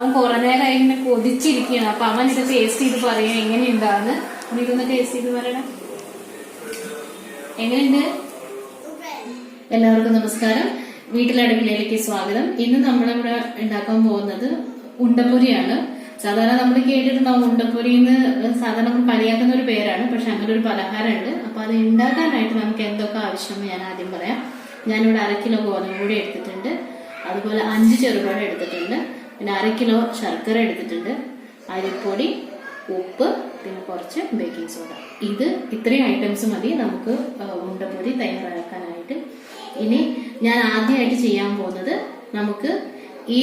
അവൻ കുറെ നേരമായി ഇങ്ങനെ കൊതിച്ചിരിക്കുകയാണ്. അപ്പൊ അവൻ ഇത് ടേസ്റ്റ് ചെയ്ത് പറയാം എങ്ങനെയുണ്ടാന്ന്. ഇതൊന്ന് ടേസ്റ്റ് ചെയ്ത് പറയണം. എങ്ങനെയുണ്ട്? എല്ലാവർക്കും നമസ്കാരം. വീട്ടിലടുക്കളയിലേക്ക് സ്വാഗതം. ഇന്ന് നമ്മളിവിടെ ഉണ്ടാക്കാൻ പോകുന്നത് ഉണ്ടപ്പൊരിയാണ്. സാധാരണ നമ്മൾ കേട്ടിട്ടുണ്ടാവും ഉണ്ടപ്പൊരിന്ന്. സാധാരണ നമ്മൾ കളിയാക്കുന്ന ഒരു പേരാണ്, പക്ഷെ അങ്ങനെ ഒരു പലഹാരമുണ്ട്. അപ്പൊ അത് ഉണ്ടാക്കാനായിട്ട് നമുക്ക് എന്തൊക്കെ ആവശ്യമെന്ന് ഞാൻ ആദ്യം പറയാം. ഞാനിവിടെ 1/2 കിലോ ഗോതമ്പ് പൊടി എടുത്തിട്ടുണ്ട്, അതുപോലെ 5 ചെറുപഴം എടുത്തിട്ടുണ്ട്, പിന്നെ 1/2 കിലോ ശർക്കര എടുത്തിട്ടുണ്ട്, അരിപ്പൊടി, ഉപ്പ്, പിന്നെ കുറച്ച് ബേക്കിംഗ് സോഡ. ഇത്രയും ഐറ്റംസ് മതി നമുക്ക് ഉണ്ടപ്പൊരി തയ്യാറാക്കാനായിട്ട്. ഇനി ഞാൻ ആദ്യമായിട്ട് ചെയ്യാൻ പോകുന്നത്, നമുക്ക് ഈ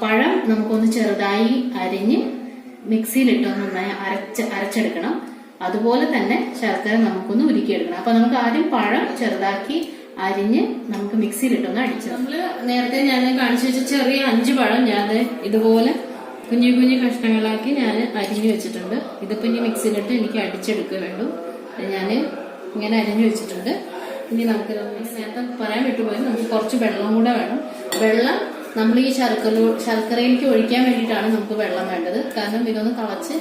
പഴം നമുക്കൊന്ന് ചെറുതായി അരിഞ്ഞ് മിക്സിയിലിട്ടൊന്ന് നന്നായി അരച്ചെടുക്കണം. അതുപോലെ തന്നെ ശർക്കര നമുക്കൊന്ന് ഉരുക്കിയെടുക്കണം. അപ്പൊ നമുക്ക് ആദ്യം പഴം ചെറുതാക്കി അരിഞ്ഞ് നമുക്ക് മിക്സിയിലിട്ടൊന്ന് അടിച്ചു. നമ്മള് നേരത്തെ ഞാൻ കാണിച്ചു വെച്ച ചെറിയ 5 പഴം ഞാൻ ഇതുപോലെ കുഞ്ഞു കുഞ്ഞു കഷ്ണങ്ങളാക്കി ഞാൻ അരിഞ്ഞു വെച്ചിട്ടുണ്ട്. ഇതിപ്പോ ഇനി മിക്സിയിലിട്ട് എനിക്ക് അടിച്ചെടുക്കുക വേണ്ടു. ഞാൻ ഇങ്ങനെ അരിഞ്ഞു വെച്ചിട്ടുണ്ട്. ഇനി നമുക്ക് നേരത്തെ പറയാൻ വിട്ടുപോയി, നമുക്ക് കുറച്ച് വെള്ളം കൂടെ വേണം. വെള്ളം നമ്മൾ ഈ ശർക്കരയിലേക്ക് ഒഴിക്കാൻ വേണ്ടിയിട്ടാണ് നമുക്ക് വെള്ളം വേണ്ടത്. കാരണം ഇതൊന്ന് തിളച്ച്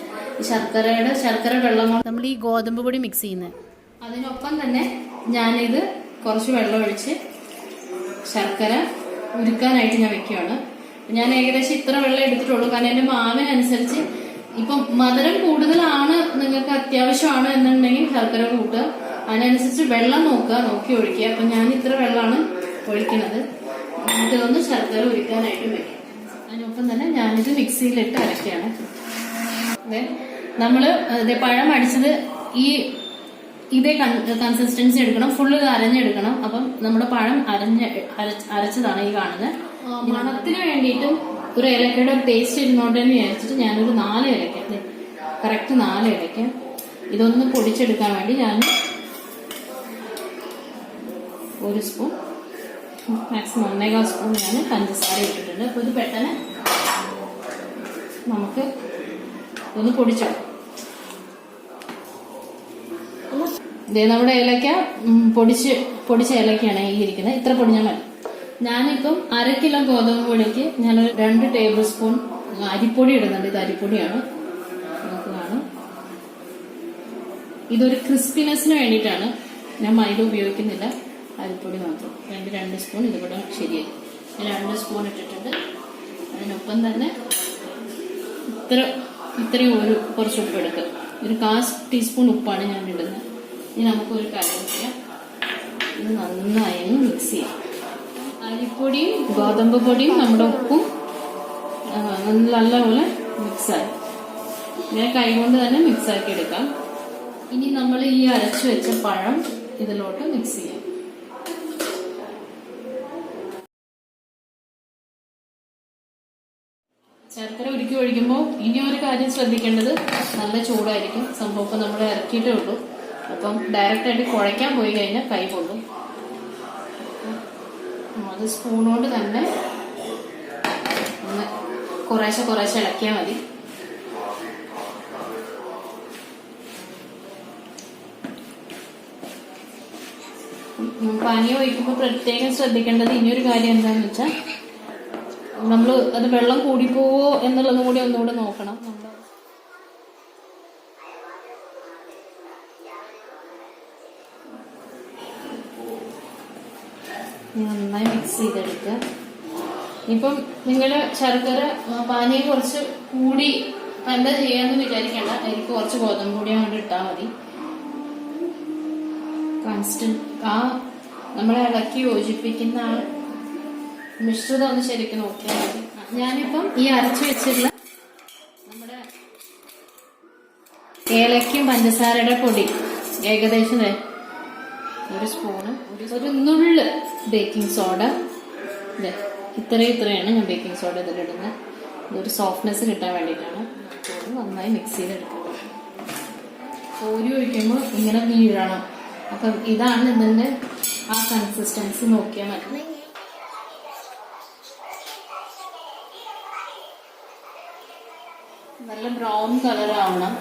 ശർക്കര വെള്ളം കൊണ്ട് നമ്മൾ ഈ ഗോതമ്പ് പൊടി മിക്സ് ചെയ്യുന്നത്. അതിനൊപ്പം തന്നെ ഞാനിത് കുറച്ച് വെള്ളം ഒഴിച്ച് ശർക്കര ഉരുക്കാനായിട്ട് ഞാൻ വെക്കുകയാണ്. ഞാൻ ഏകദേശം ഇത്ര വെള്ളം എടുത്തിട്ടുള്ളൂ, കാരണം എന്റെ മാവിനനുസരിച്ച് ഇപ്പം മധുരം കൂടുതലാണ്, നിങ്ങൾക്ക് അത്യാവശ്യമാണ് എന്നുണ്ടെങ്കിൽ ശർക്കര കൂട്ടുക. അതിനനുസരിച്ച് വെള്ളം നോക്കി ഒഴിക്കുക. അപ്പൊ ഞാൻ ഇത്ര വെള്ളമാണ് ഒഴിക്കുന്നത്. നമുക്കിതൊന്ന് ശർക്കര ഉരുക്കാനായിട്ട് വെക്കാം. അതിനൊപ്പം തന്നെ ഞാനിത് മിക്സിയിലിട്ട് അരക്കുകയാണ്. നമ്മള് പഴം അടിച്ചത് ഇതേ കൺസിസ്റ്റൻസി എടുക്കണം, ഫുള്ള് അരഞ്ഞെടുക്കണം. അപ്പം നമ്മുടെ പഴം അരച്ചതാണ് ഈ കാണുന്നത്. മണത്തിന് വേണ്ടിയിട്ടും ഒരു ഏലക്കയുടെ ടേസ്റ്റ് ഇരുന്നോണ്ടെന്ന് വിചാരിച്ചിട്ട് ഞാനൊരു 4 ഏലക്ക, കറക്റ്റ് 4 ഏലക്ക ഇതൊന്ന് പൊടിച്ചെടുക്കാൻ വേണ്ടി ഞാൻ 1 സ്പൂൺ, മാക്സിമം 1.25 സ്പൂൺ ഞാൻ പഞ്ചസാര ഇട്ടിട്ടുണ്ട്. അപ്പൊ ഇത് പെട്ടെന്ന് നമുക്ക് ഒന്ന് പൊടിച്ചെടുക്കാം. നമ്മുടെ ഏലക്ക പൊടിച്ച ഏലക്കയാണ് ഈ ഇരിക്കുന്നത്. ഇത്ര പൊടിഞ്ഞാൽ മതി. ഞാനിപ്പം 1/2 കിലോ ഗോതമ്പ് പൊടിക്ക് ഞാനൊരു 2 ടേബിൾ സ്പൂൺ അരിപ്പൊടി ഇടുന്നുണ്ട്. ഇത് അരിപ്പൊടിയാണ്, നമുക്ക് കാണും. ഇതൊരു ക്രിസ്പിനെസ്സിന് വേണ്ടിയിട്ടാണ്, ഞാൻ മൈദ ഉപയോഗിക്കുന്നില്ല, അരിപ്പൊടി മാത്രം. 2 സ്പൂൺ ഇതിവിടെ ശരിയായി. 2 സ്പൂൺ ഇട്ടിട്ടുണ്ട്. അതിനൊപ്പം തന്നെ ഇത്രയും കുറച്ച് ഉപ്പ് എടുക്കുക. ഒരു 1/4 ടീസ്പൂൺ ഉപ്പാണ് ഞാൻ ഇടുന്നത്. ഇനി നമുക്കൊരു കാര്യം ചെയ്യാം, ഇത് നന്നായി മിക്സ് ചെയ്യാം. അരിപ്പൊടിയും ഗോതമ്പ് പൊടിയും നമ്മുടെ ഉപ്പും നല്ലപോലെ മിക്സായി. ഇങ്ങനെ കൈ കൊണ്ട് തന്നെ മിക്സാക്കി എടുക്കാം. ഇനി നമ്മൾ ഈ അരച്ചു വെച്ച പഴം ഇതിലോട്ട് മിക്സ് ചെയ്യാം. ശർക്കര ഉരുക്കി ഒഴിക്കുമ്പോൾ ഇനി ഒരു കാര്യം ശ്രദ്ധിക്കേണ്ടത്, നല്ല ചൂടായിരിക്കും സംഭവം. ഇപ്പം നമ്മൾ ഇറക്കിയിട്ടേ ഉള്ളൂ. അപ്പം ഡയറക്റ്റായിട്ട് കുഴയ്ക്കാൻ പോയി കഴിഞ്ഞാൽ കൈ പൊള്ളും. അത് സ്പൂണോട് തന്നെ ഒന്ന് കുറേശ്ശെ ഇളക്കിയാൽ മതി. പാനീയം ഒഴിക്കുമ്പോൾ പ്രത്യേകം ശ്രദ്ധിക്കേണ്ടത് ഇനിയൊരു കാര്യം എന്താണെന്ന് വെച്ചാൽ, നമ്മൾ അത് വെള്ളം കൂടിപ്പോവോ എന്നുള്ളതും കൂടി ഒന്നുകൂടെ നോക്കണം. നന്നായി മിക്സ് ചെയ്തെടുക്കുക. ഇപ്പം നിങ്ങൾ ശർക്കര പാനീയം കുറച്ച് കൂടി എന്താ ചെയ്യാന്ന് വിചാരിക്കേണ്ട, എനിക്ക് കുറച്ച് ഗോതമ്പ് പൊടി അങ്ങോട്ട് ഇട്ടാൽ മതി. നമ്മളെ ഇളക്കി യോജിപ്പിക്കുന്ന മിശ്രിതം ഒന്ന് ശരിക്കും നോക്കിയാൽ മതി. ഞാനിപ്പം ഈ അരച്ചു വെച്ചിട്ടുള്ള നമ്മുടെ ഏലക്കയും പഞ്ചസാരയുടെ പൊടി ഏകദേശം 1 സ്പൂണ്, ഒരു നുള്ള് ബേക്കിംഗ് സോഡ, ഇത്രയാണ് ഞാൻ ബേക്കിംഗ് സോഡ ഇതിലിടുന്നത്. ഇതൊരു സോഫ്റ്റ്നെസ് കിട്ടാൻ വേണ്ടിയിട്ടാണ്. നന്നായി മിക്സ് ചെയ്തെടുക്കുക. കോരി ഒഴിക്കുമ്പോൾ ഇങ്ങനെ വീഴണം. അപ്പം ഇതാണ് ഇതിന്റെ ആ കൺസിസ്റ്റൻസി, നോക്കിയാൽ മതി. നല്ല ബ്രൗൺ കളർ ആവണം,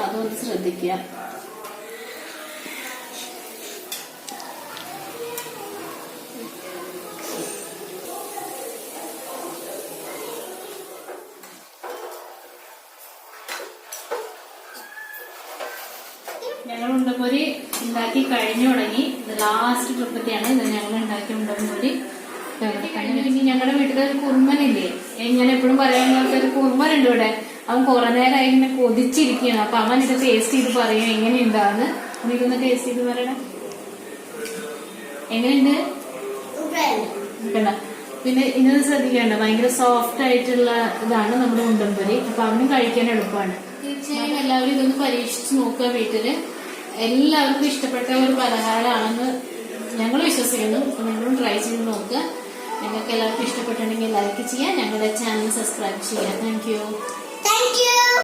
അതൊന്ന് ശ്രദ്ധിക്കുക. ഉണ്ടാക്കി കഴിഞ്ഞു തുടങ്ങി. ലാസ്റ്റ് ട്രിപ്പത്തെയാണ് ഇത് ഞങ്ങൾ ഉണ്ടാക്കി ഉണ്ടംപൊരി. പിന്നെ ഞങ്ങളുടെ വീട്ടിലെ ഒരു കുറുമനില്ലേ, ഞാൻ എപ്പോഴും പറയാൻ ഒരു കുറുമനുണ്ട് ഇവിടെ. അവൻ കുറെ നേരമായി ഇങ്ങനെ കൊതിച്ചിരിക്കുകയാണ്. അപ്പൊ അവൻ ഇത് ടേസ്റ്റ് ചെയ്ത് പറയും എങ്ങനെയുണ്ടാന്ന്. ഇതൊന്ന് ടേസ്റ്റ് ചെയ്ത് പറയണേ, എങ്ങനെയുണ്ട്? പിന്നെ ഇന്നത് ശ്രദ്ധിക്കേണ്ട, ഭയങ്കര സോഫ്റ്റ് ആയിട്ടുള്ള ഇതാണ് നമ്മുടെ ഉണ്ടംപൊരി. അപ്പൊ അവനും കഴിക്കാൻ എളുപ്പമാണ്. തീർച്ചയായും എല്ലാവരും ഇതൊന്ന് പരീക്ഷിച്ച് നോക്കുക വീട്ടില്. എല്ലാവർക്കും ഇഷ്ടപ്പെട്ട ഒരു പലഹാരമാണെന്ന് ഞങ്ങൾ വിശ്വസിക്കുന്നു. അപ്പൊ നിങ്ങളും ട്രൈ ചെയ്ത് നോക്കുക. നിങ്ങൾക്ക് എല്ലാവർക്കും ഇഷ്ടപ്പെട്ടിട്ടുണ്ടെങ്കിൽ ലൈക്ക് ചെയ്യുക, ഞങ്ങളുടെ ചാനൽ സബ്സ്ക്രൈബ് ചെയ്യുക. Thank you.